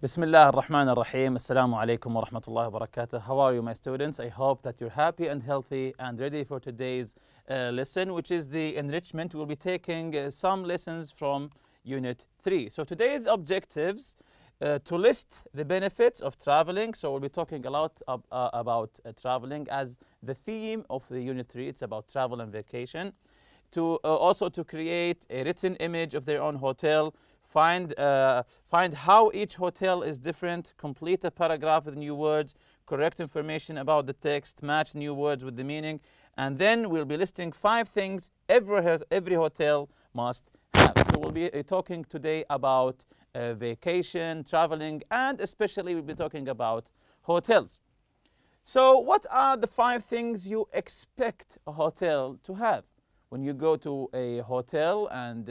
بسم الله الرحمن الرحيم. السلام عليكم ورحمة الله وبركاته. How are you, my students? I hope that you're happy and healthy and ready for today's lesson, which is the enrichment. We'll be taking some lessons from Unit 3. So today's objectives to list the benefits of traveling. So we'll be talking a lot about traveling as the theme of the Unit 3. It's about travel and vacation. To also to create a written image of their own hotel. Find how each hotel is different, complete a paragraph with new words, correct information about the text, match new words with the meaning, and then we'll be listing 5 things every hotel must have. So we'll be talking today about vacation, traveling, and especially we'll be talking about hotels. So what are the 5 things you expect a hotel to have? When you go to a hotel and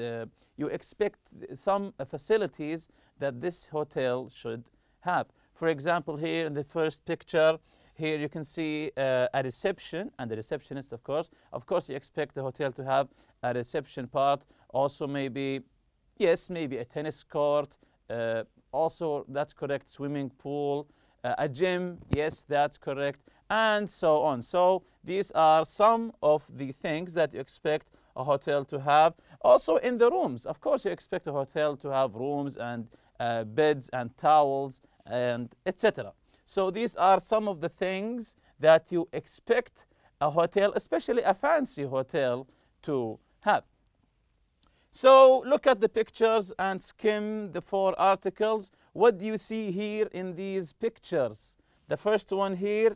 you expect some facilities that this hotel should have. For example, here in the first picture, here you can see a reception and the receptionist, of course. Of course, you expect the hotel to have a reception part. Also maybe a tennis court. Also, that's correct, swimming pool. A gym, yes, that's correct, and so on. So these are some of the things that you expect a hotel to have. Also in the rooms, of course, you expect a hotel to have rooms and beds and towels and etc. So these are some of the things that you expect a hotel, especially a fancy hotel, to have. So look at the pictures and skim the 4 articles. What do you see here in these pictures? The first one here,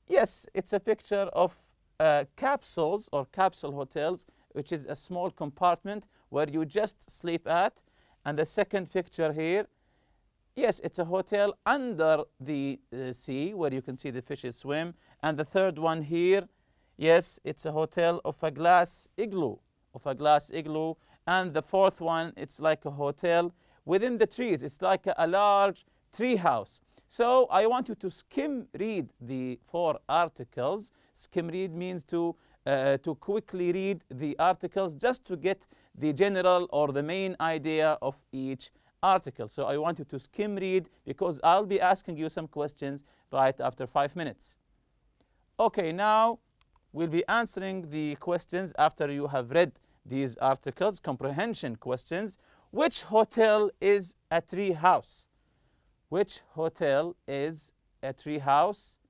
yes, it's a picture of capsules or capsule hotels, which is a small compartment where you just sleep at. And the second picture here, yes, it's a hotel under the sea where you can see the fishes swim. And the third one here, yes, it's a hotel of a glass igloo, And the fourth one, it's like a hotel within the trees. It's like a large tree house. So I want you to skim read the 4 articles. Skim read means to quickly read the articles just to get the general or the main idea of each article. So I want you to skim read because I'll be asking you some questions right after 5 minutes. Okay, now we'll be answering the questions after you have read these articles, comprehension questions. Which hotel is a tree house? Which hotel is a tree house?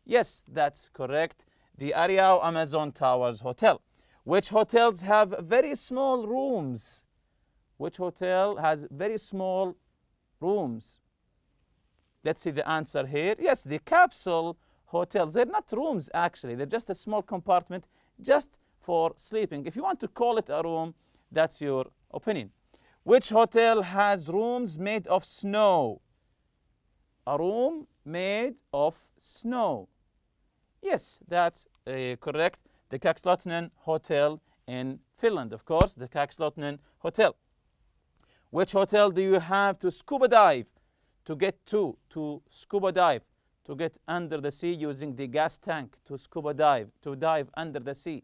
Yes, that's correct. The Ariao Amazon Towers Hotel. Which hotels have very small rooms? Which hotel has very small rooms? Let's see the answer here. Yes, the capsule hotels. They're not rooms actually. They're just a small compartment just for sleeping. If you want to call it a room, that's your opinion. Which hotel has rooms made of snow? A room made of snow. Yes, that's correct. The Kakslottenen Hotel in Finland, of course, the Kakslottenen Hotel. Which hotel do you have to scuba dive? To get to scuba dive, to get under the sea using the gas tank, to scuba dive, to dive under the sea.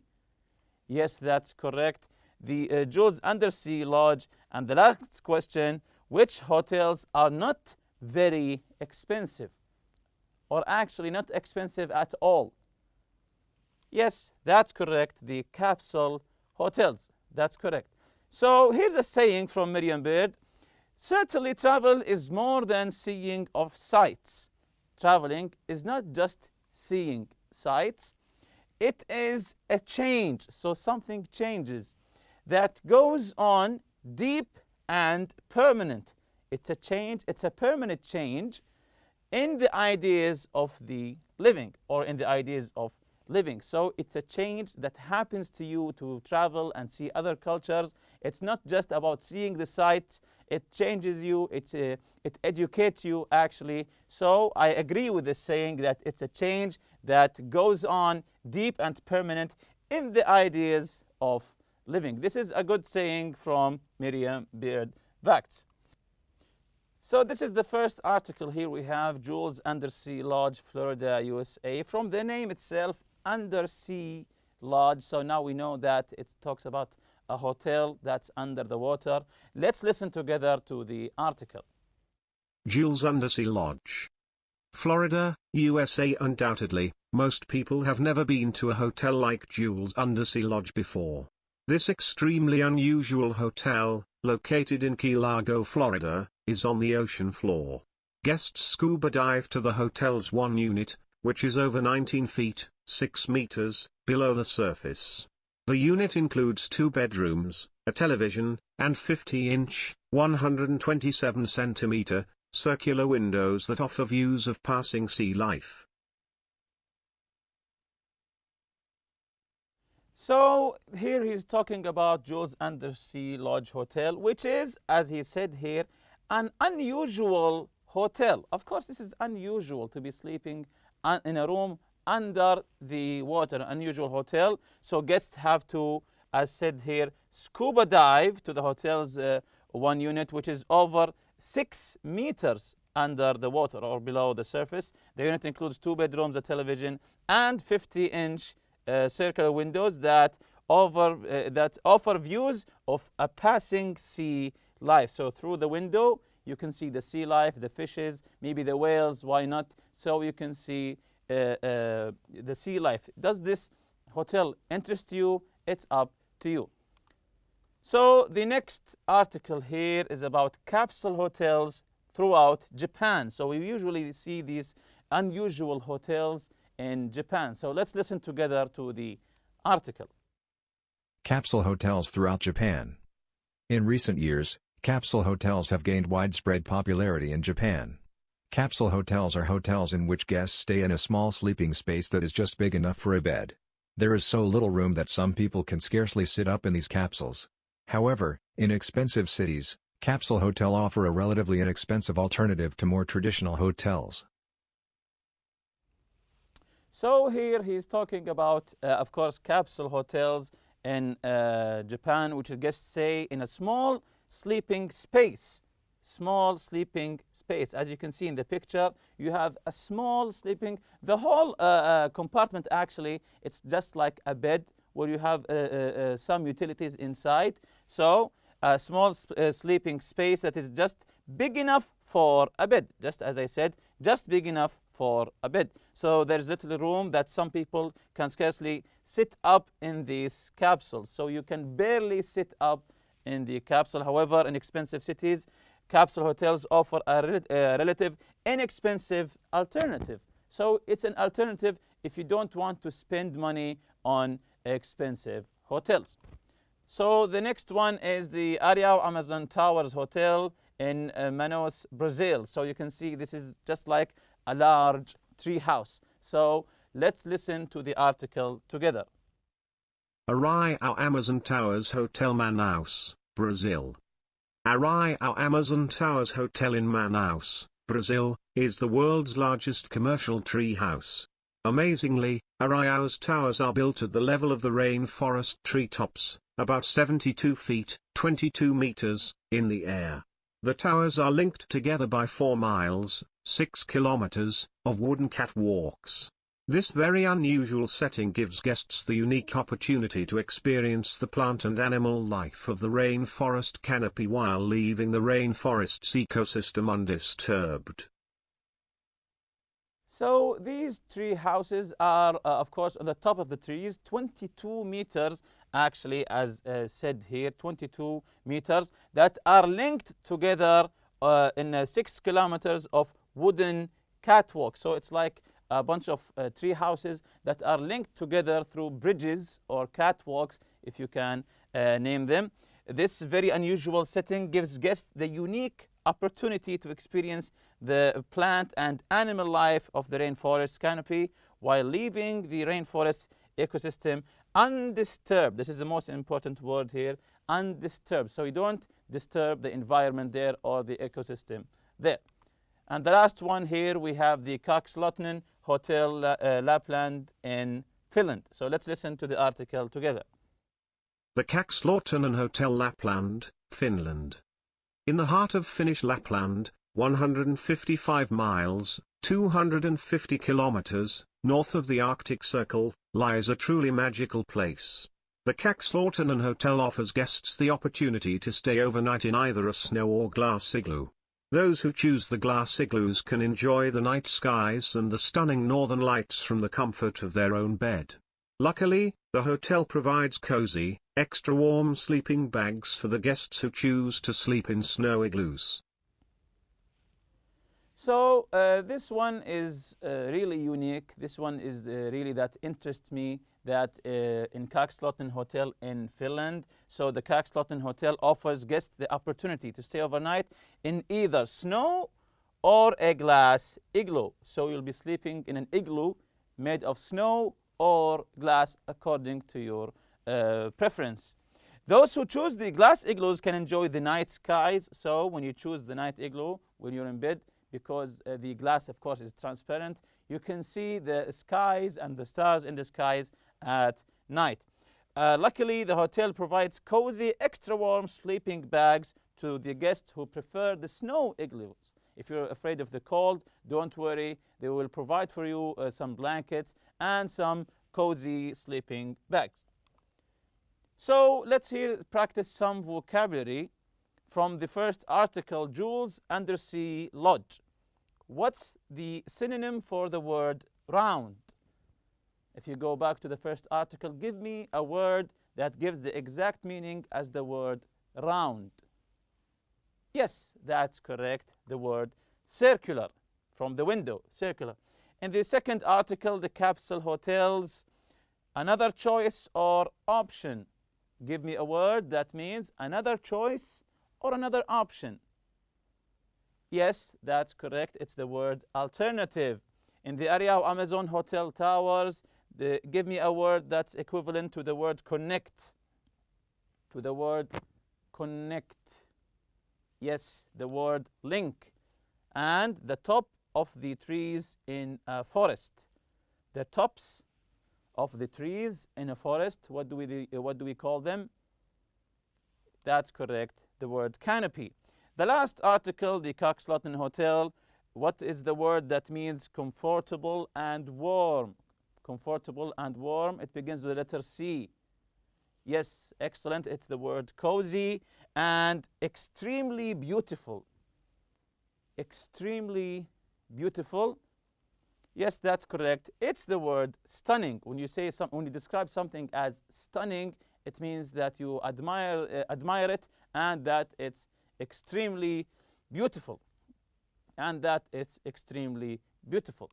Yes, that's correct. The Jules Undersea Lodge. And the last question, which hotels are not very expensive? Or actually not expensive at all? Yes, that's correct. The capsule hotels. That's correct. So here's a saying from Merriam-Webster. Certainly travel is more than seeing of sights. Traveling is not just seeing sights. It is a change, so something changes that goes on deep and permanent. It's a change, it's a permanent change in the ideas of the living or in the ideas of living. So it's a change that happens to you to travel and see other cultures. It's not just about seeing the sights. It changes you, it educates you actually. So I agree with the saying that it's a change that goes on deep and permanent in the ideas of living. This is a good saying from Merriam-Webster. So this is the first article here. We have Jules Undersea Lodge, Florida, USA. From the name itself, Undersea Lodge. So now we know that it talks about a hotel that's under the water. Let's listen together to the article. Jules Undersea Lodge. Florida, USA. Undoubtedly, most people have never been to a hotel like Jules Undersea Lodge before. This extremely unusual hotel, located in Key Largo, Florida, is on the ocean floor. Guests scuba dive to the hotel's one unit, which is over 19 feet, 6 meters, below the surface. The unit includes 2 bedrooms, a television, and 50-inch, 127-centimeter, circular windows that offer views of passing sea life. So here he's talking about Jules Undersea Lodge Hotel, which is, as he said here, an unusual hotel. Of course, this is unusual to be sleeping in a room under the water, an unusual hotel. So guests have to, as said here, scuba dive to the hotel's one unit, which is over 6 meters under the water or below the surface. The unit includes 2 bedrooms, a television, and 50-inch circular windows that offer views of a passing sea life. So through the window, you can see the sea life, the fishes, maybe the whales, why not? So you can see the sea life. Does this hotel interest you? It's up to you. So the next article here is about capsule hotels throughout Japan. So we usually see these unusual hotels in Japan. So let's listen together to the article. Capsule hotels throughout Japan. In recent years, capsule hotels have gained widespread popularity in Japan. Capsule hotels are hotels in which guests stay in a small sleeping space that is just big enough for a bed. There is so little room that some people can scarcely sit up in these capsules. However, in expensive cities, capsule hotels offer a relatively inexpensive alternative to more traditional hotels. So here he's talking about, of course, capsule hotels in Japan, which guests stay in a small sleeping space. Small sleeping space. As you can see in the picture, you have a small sleeping, the whole compartment actually, it's just like a bed where you have some utilities inside. So a small sleeping space that is just big enough for a bed. Just as I said, just big enough for a bed. So there's little room that some people can scarcely sit up in these capsules. So you can barely sit up in the capsule. However, in expensive cities, capsule hotels offer a relative inexpensive alternative. So it's an alternative if you don't want to spend money on expensive hotels. So the next one is the Areal Amazon Towers Hotel in Manaus, Brazil. So you can see this is just like a large tree house. So let's listen to the article together. Areal Amazon Towers Hotel, Manaus, Brazil. Areal Amazon Towers Hotel in Manaus, Brazil, is the world's largest commercial tree house. Amazingly, Areal's towers are built at the level of the rainforest treetops, about 72 feet, 22 meters, in the air. The towers are linked together by 4 miles, 6 kilometers, of wooden catwalks. This very unusual setting gives guests the unique opportunity to experience the plant and animal life of the rainforest canopy while leaving the rainforest's ecosystem undisturbed. So these tree houses are, of course, on the top of the trees, 22 meters, actually, as said here, 22 meters, that are linked together in 6 kilometers of wooden catwalk. So it's like a bunch of tree houses that are linked together through bridges or catwalks, if you can name them. This very unusual setting gives guests the unique opportunity to experience the plant and animal life of the rainforest canopy while leaving the rainforest ecosystem undisturbed. This is the most important word here, undisturbed. So you don't disturb the environment there or the ecosystem there. And the last one here, we have the Kakslotten Hotel Lapland in Finland. So let's listen to the article together. The Kakslotten Hotel Lapland, Finland. In the heart of Finnish Lapland, 155 miles, 250 kilometers, north of the Arctic Circle, lies a truly magical place. The Kakslotten Hotel offers guests the opportunity to stay overnight in either a snow or glass igloo. Those who choose the glass igloos can enjoy the night skies and the stunning northern lights from the comfort of their own bed. Luckily, the hotel provides cozy, extra warm sleeping bags for the guests who choose to sleep in snow igloos. So this one is really unique. This one is really that interests me, that in Kakslotten Hotel in Finland. So the Kakslotten Hotel offers guests the opportunity to stay overnight in either snow or a glass igloo. So you'll be sleeping in an igloo made of snow or glass according to your preference. Those who choose the glass igloos can enjoy the night skies. So when you choose the night igloo, when you're in bed, because the glass, of course, is transparent, you can see the skies and the stars in the skies at night. Luckily, the hotel provides cozy, extra warm sleeping bags to the guests who prefer the snow igloos. If you're afraid of the cold, don't worry. They will provide for you some blankets and some cozy sleeping bags. So let's practice some vocabulary from the first article, Jules Undersea Lodge. What's the synonym for the word round? If you go back to the first article, give me a word that gives the exact meaning as the word round. Yes, that's correct, the word circular, from the window, circular. In the second article, the capsule hotels, another choice or option. Give me a word that means another choice or another option. Yes, that's correct. It's the word alternative. In the area of Amazon Hotel Towers, give me a word that's equivalent to the word connect. To the word connect. Yes, the word link. And the top of the trees in a forest. The tops of the trees in a forest, what do we call them? That's correct, the word canopy. The last article, the Kakslotten Hotel, what is the word that means comfortable and warm? Comfortable and warm, it begins with the letter C. Yes, excellent, it's the word cozy and extremely beautiful. Extremely beautiful. Yes, that's correct. It's the word stunning. When you describe something as stunning, it means that you admire it and that it's extremely beautiful. And that it's extremely beautiful.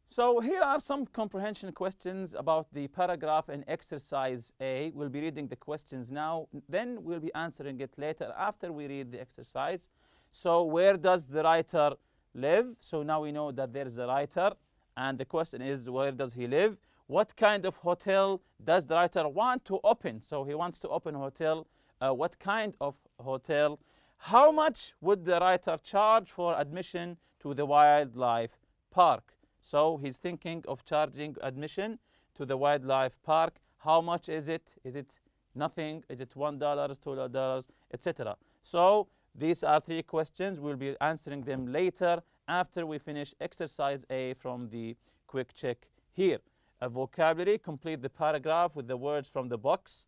So here are some comprehension questions about the paragraph in exercise A. We'll be reading the questions now, then we'll be answering it later after we read the exercise. So where does the writer live? So now we know that there's a writer, and the question is, where does he live? What kind of hotel does the writer want to open? So he wants to open a hotel. What kind of hotel? How much would the writer charge for admission to the wildlife park? So he's thinking of charging admission to the wildlife park. How much is it? Is it nothing? Is it $1, $2, etc.? So these are three questions. We'll be answering them later after we finish exercise A from the quick check here. A vocabulary, complete the paragraph with the words from the box.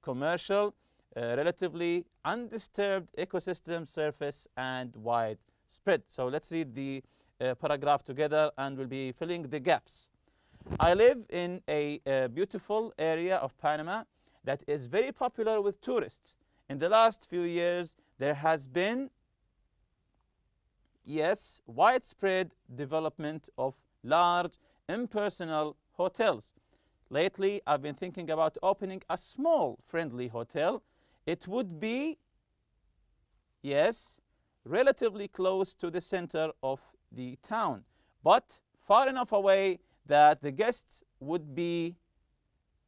Commercial, relatively undisturbed ecosystem, surface, and widespread. So let's read the paragraph together and we'll be filling the gaps. I live in a beautiful area of Panama that is very popular with tourists. In the last few years, there has been, yes, widespread development of large, impersonal hotels. Lately, I've been thinking about opening a small, friendly hotel. It would be, yes, relatively close to the center of the town, but far enough away that the guests would be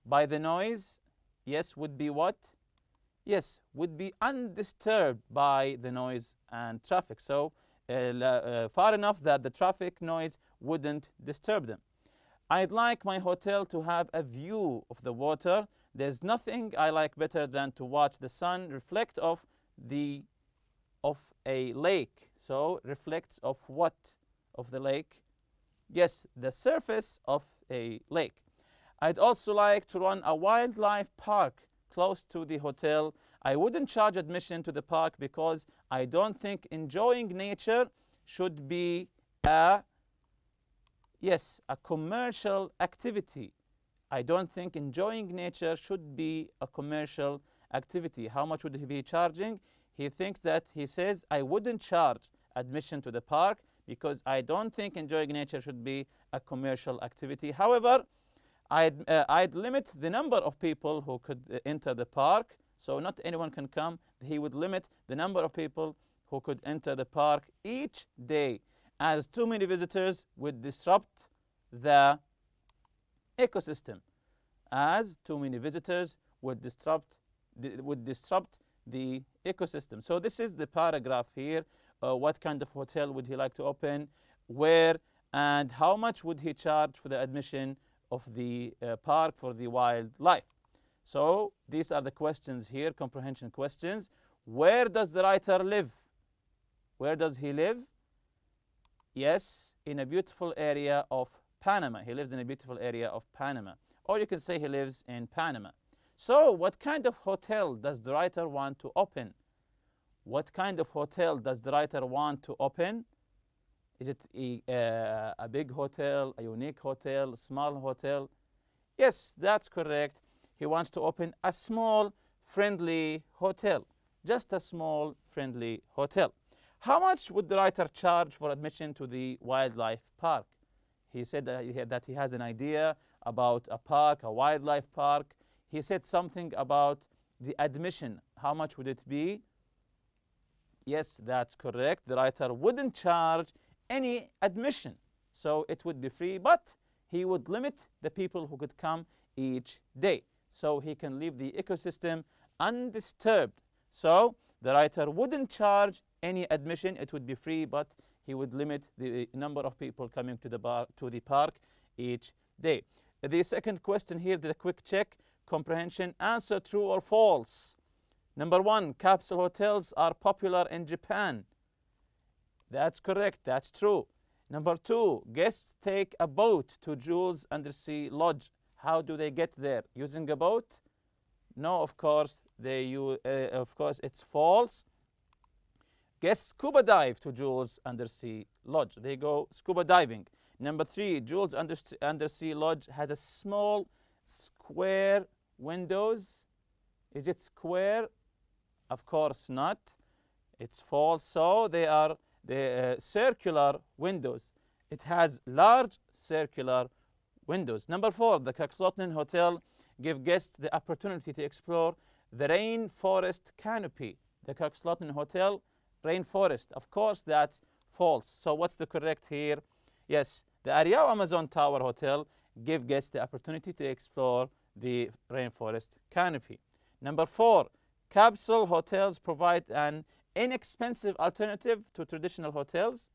by the noise. Yes, would be what? Yes, would be undisturbed by the noise and traffic. So far enough that the traffic noise wouldn't disturb them. I'd like my hotel to have a view of the water. There's nothing I like better than to watch the sun reflect off a lake. So reflects of what? Of the lake? Yes, the surface of a lake. I'd also like to run a wildlife park close to the hotel. I wouldn't charge admission to the park because I don't think enjoying nature should be a commercial activity. I don't think enjoying nature should be a commercial activity. How much would he be charging? He says, I wouldn't charge admission to the park because I don't think enjoying nature should be a commercial activity. However, I'd limit the number of people who could enter the park, so not anyone can come. He would limit the number of people who could enter the park each day, as too many visitors would disrupt the ecosystem. As too many visitors would disrupt the ecosystem. So this is the paragraph here. What kind of hotel would he like to open? Where? And how much would he charge for the admission of the park for the wildlife? So these are the questions here, comprehension questions. Where does the writer live? Where does he live? Yes, in a beautiful area of Panama. He lives in a beautiful area of Panama. Or you can say he lives in Panama. So what kind of hotel does the writer want to open? What kind of hotel does the writer want to open? Is it a big hotel, a unique hotel, a small hotel? Yes, that's correct. He wants to open a small, friendly hotel. Just a small, friendly hotel. How much would the writer charge for admission to the wildlife park? He said that he has an idea about a park, a wildlife park. He said something about the admission. How much would it be? Yes, that's correct. The writer wouldn't charge any admission. So it would be free, but he would limit the people who could come each day. So he can leave the ecosystem undisturbed. So the writer wouldn't charge any admission. It would be free, but he would limit the number of people coming to the park each day. The second question here, the quick check, comprehension. Answer true or false. Number 1, capsule hotels are popular in Japan. That's correct. That's true. Number 2, guests take a boat to Jules Undersea Lodge. How do they get there? Using a boat? No, of course. Of course, it's false. Guests scuba dive to Jules Undersea Lodge. They go scuba diving. Number 3, Jules Undersea Lodge has a small square windows. Is it square? Of course not. It's false. So they are the circular windows. It has large circular windows. Number 4, the Coxswain Hotel give guests the opportunity to explore the rainforest canopy. The Coxswain Hotel, rainforest. Of course, that's false. So what's the correct here? Yes, the Ariao Amazon Tower Hotel give guests the opportunity to explore the rainforest canopy. Number 4, capsule hotels provide an inexpensive alternative to traditional hotels.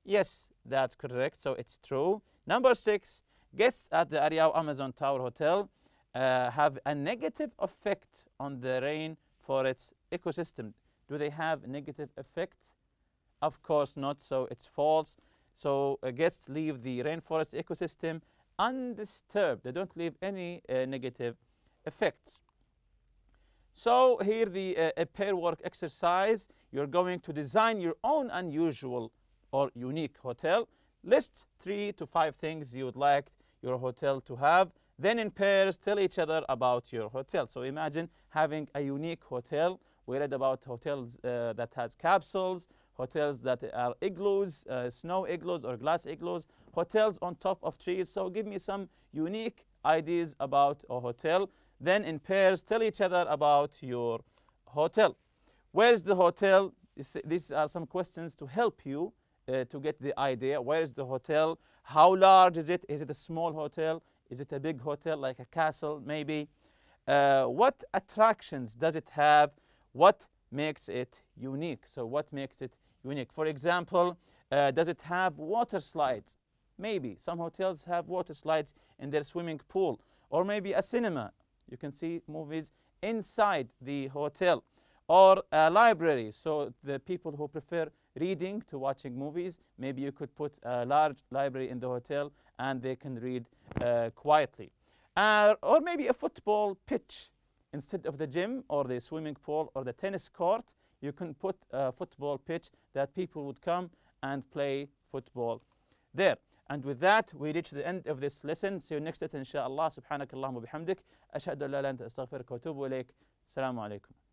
Yes, that's correct. So it's true. Number 6, guests at the Ariao Amazon Tower Hotel have a negative effect on the rainforest ecosystem. Do they have a negative effect? Of course not. So it's false. So guests leave the rainforest ecosystem undisturbed. They don't leave any negative effects. So here a pair work exercise. You're going to design your own unusual or unique hotel. List 3 to 5 things you would like your hotel to have. Then in pairs, tell each other about your hotel. So imagine having a unique hotel. We read about hotels that has capsules, hotels that are igloos, snow igloos or glass igloos, hotels on top of trees. So give me some unique ideas about a hotel. Then in pairs, tell each other about your hotel. Where's the hotel? These are some questions to help you to get the idea. Where is the hotel? How large is it? Is it a small hotel? Is it a big hotel like a castle maybe? What attractions does it have? What makes it unique? So what makes it unique? For example, does it have water slides? Maybe. Some hotels have water slides in their swimming pool. Or maybe a cinema. You can see movies inside the hotel. Or a library. So the people who prefer reading to watching movies, maybe you could put a large library in the hotel and they can read quietly. Or maybe a football pitch. instead of the gym or the swimming pool or the tennis court, you can put a football pitch that people would come and play football there. And with that, we reach the end of this lesson. See you next lesson, inshallah. سبحانك اللهم وبحمدك. أشهد أن لا إله إلا أنت أستغفرك وأتوب إليك. السلام عليكم.